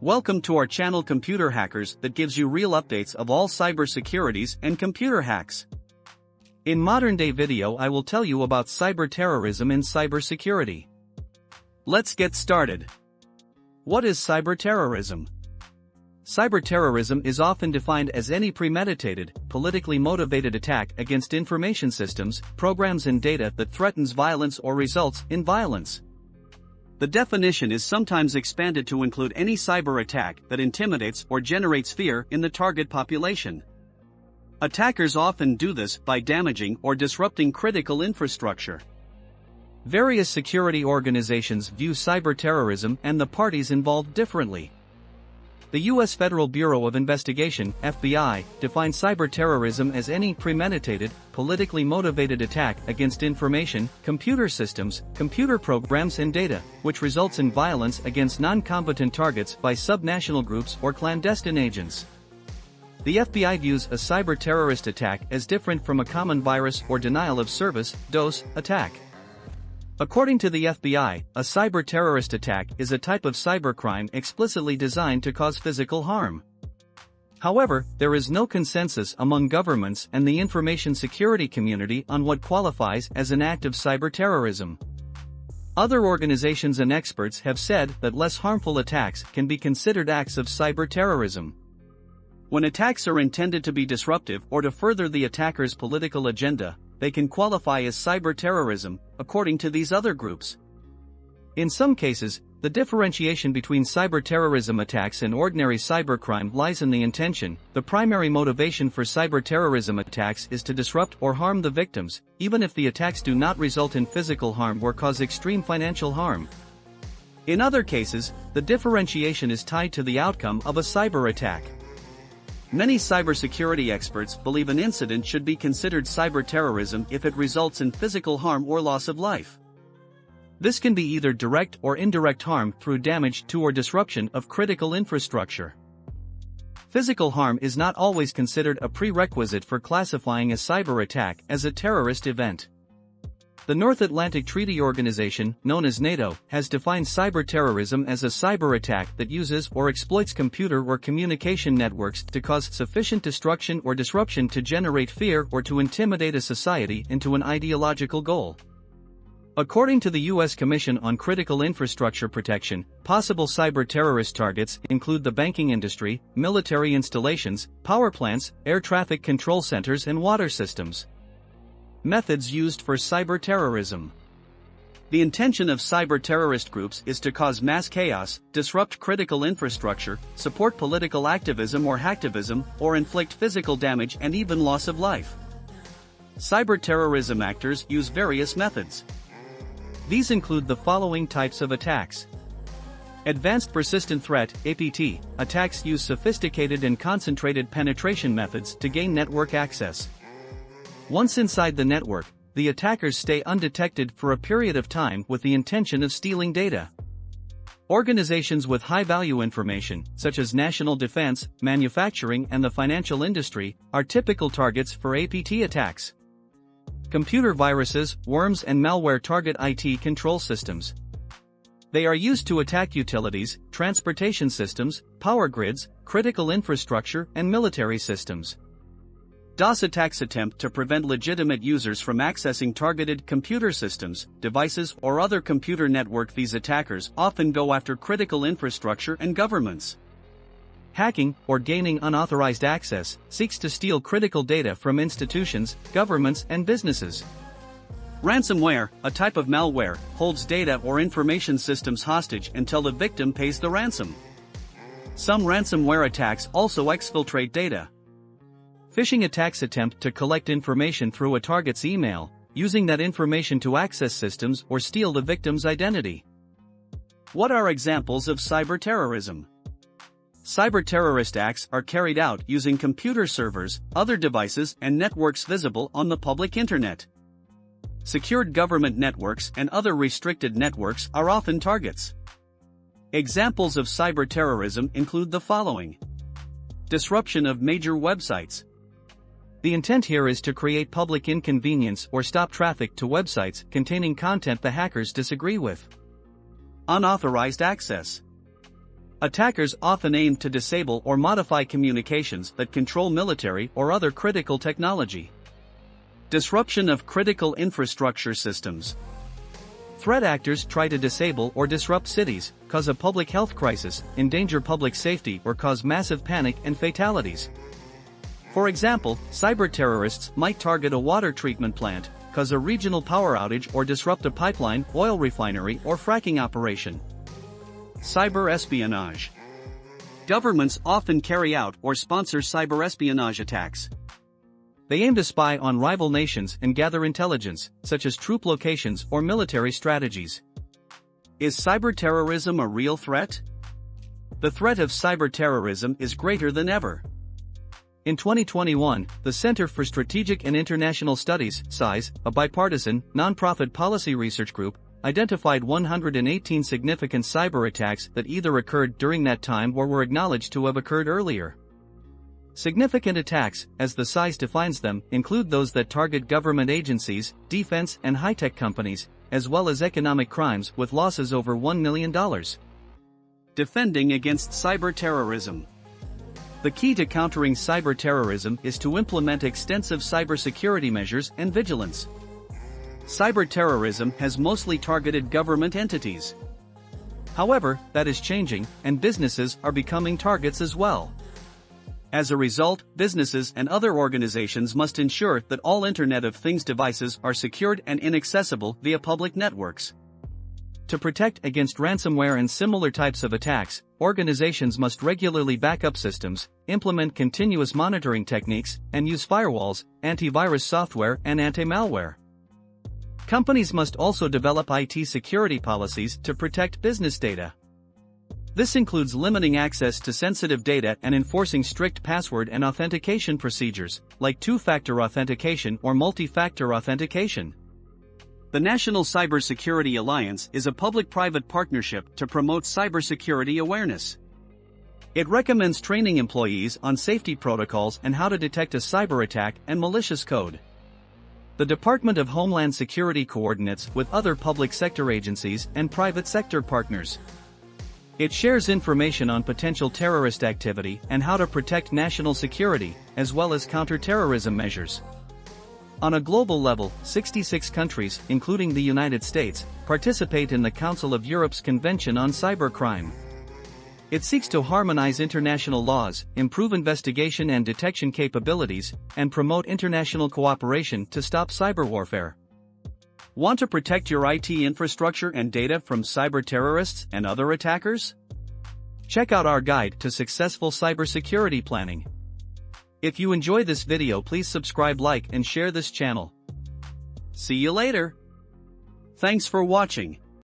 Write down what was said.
Welcome to our channel Computer Hackers that gives you real updates of all cyber securities and computer hacks. In modern day video I will tell you about cyber terrorism and cybersecurity. Let's get started. What is cyber terrorism? Cyber terrorism is often defined as any premeditated, politically motivated attack against information systems, programs and data that threatens violence or results in violence. The definition is sometimes expanded to include any cyber attack that intimidates or generates fear in the target population. Attackers often do this by damaging or disrupting critical infrastructure. Various security organizations view cyber terrorism and the parties involved differently. The U.S. Federal Bureau of Investigation, FBI, defines cyber terrorism as any premeditated, politically motivated attack against information, computer systems, computer programs and data, which results in violence against non-combatant targets by subnational groups or clandestine agents. The FBI views a cyber terrorist attack as different from a common virus or denial of service (DOS) attack. According to the FBI, a cyber terrorist attack is a type of cybercrime explicitly designed to cause physical harm. However, there is no consensus among governments and the information security community on what qualifies as an act of cyber terrorism. Other organizations and experts have said that less harmful attacks can be considered acts of cyber terrorism. When attacks are intended to be disruptive or to further the attacker's political agenda, they can qualify as cyber terrorism, according to these other groups. In some cases, the differentiation between cyber terrorism attacks and ordinary cybercrime lies in the intention. The primary motivation for cyber terrorism attacks is to disrupt or harm the victims, even if the attacks do not result in physical harm or cause extreme financial harm. In other cases, the differentiation is tied to the outcome of a cyber attack. Many cybersecurity experts believe an incident should be considered cyber terrorism if it results in physical harm or loss of life. This can be either direct or indirect harm through damage to or disruption of critical infrastructure. Physical harm is not always considered a prerequisite for classifying a cyber attack as a terrorist event. The North Atlantic Treaty Organization, known as NATO, has defined cyber terrorism as a cyber attack that uses or exploits computer or communication networks to cause sufficient destruction or disruption to generate fear or to intimidate a society into an ideological goal. According to the U.S. Commission on Critical Infrastructure Protection, possible cyber terrorist targets include the banking industry, military installations, power plants, air traffic control centers and water systems. Methods used for cyber terrorism. The intention of cyber terrorist groups is to cause mass chaos, disrupt critical infrastructure, support political activism or hacktivism, or inflict physical damage and even loss of life. Cyber terrorism actors use various methods. These include the following types of attacks. Advanced Persistent Threat (APT) attacks use sophisticated and concentrated penetration methods to gain network access. Once inside the network, the attackers stay undetected for a period of time with the intention of stealing data. Organizations with high-value information, such as national defense, manufacturing and the financial industry, are typical targets for APT attacks. Computer viruses, worms and malware target IT control systems. They are used to attack utilities, transportation systems, power grids, critical infrastructure and military systems. DOS attacks attempt to prevent legitimate users from accessing targeted computer systems, devices or other computer network. These attackers often go after critical infrastructure and governments. Hacking, or gaining unauthorized access, seeks to steal critical data from institutions, governments and businesses. Ransomware, a type of malware, holds data or information systems hostage until the victim pays the ransom. Some ransomware attacks also exfiltrate data. Phishing attacks attempt to collect information through a target's email, using that information to access systems or steal the victim's identity. What are examples of cyber terrorism? Cyber terrorist acts are carried out using computer servers, other devices and networks visible on the public internet. Secured government networks and other restricted networks are often targets. Examples of cyber terrorism include the following. Disruption of major websites. The intent here is to create public inconvenience or stop traffic to websites containing content the hackers disagree with. Unauthorized access. Attackers often aim to disable or modify communications that control military or other critical technology. Disruption of critical infrastructure systems. Threat actors try to disable or disrupt cities, cause a public health crisis, endanger public safety, or cause massive panic and fatalities. For example, cyber terrorists might target a water treatment plant, cause a regional power outage, or disrupt a pipeline, oil refinery, or fracking operation. Cyber espionage. Governments often carry out or sponsor cyber espionage attacks. They aim to spy on rival nations and gather intelligence, such as troop locations or military strategies. Is cyber terrorism a real threat? The threat of cyber terrorism is greater than ever. In 2021, the Center for Strategic and International Studies, CSIS, a bipartisan, nonprofit policy research group, identified 118 significant cyber attacks that either occurred during that time or were acknowledged to have occurred earlier. Significant attacks, as the CSIS defines them, include those that target government agencies, defense and high-tech companies, as well as economic crimes with losses over $1 million. Defending against cyber terrorism. The key to countering cyber terrorism is to implement extensive cybersecurity measures and vigilance. Cyber terrorism has mostly targeted government entities. However, that is changing, and businesses are becoming targets as well. As a result, businesses and other organizations must ensure that all Internet of Things devices are secured and inaccessible via public networks. To protect against ransomware and similar types of attacks, organizations must regularly back up systems, implement continuous monitoring techniques, and use firewalls, antivirus software, and anti-malware. Companies must also develop IT security policies to protect business data. This includes limiting access to sensitive data and enforcing strict password and authentication procedures, like two-factor authentication or multi-factor authentication. The National Cybersecurity Alliance is a public-private partnership to promote cybersecurity awareness. It recommends training employees on safety protocols and how to detect a cyber attack and malicious code. The Department of Homeland Security coordinates with other public sector agencies and private sector partners. It shares information on potential terrorist activity and how to protect national security, as well as counter-terrorism measures. On a global level, 66 countries, including the United States, participate in the Council of Europe's Convention on Cybercrime. It seeks to harmonize international laws, improve investigation and detection capabilities, and promote international cooperation to stop cyber warfare. Want to protect your IT infrastructure and data from cyber terrorists and other attackers? Check out our guide to successful cybersecurity planning. If you enjoy this video, please subscribe, like, and share this channel. See you later. Thanks for watching.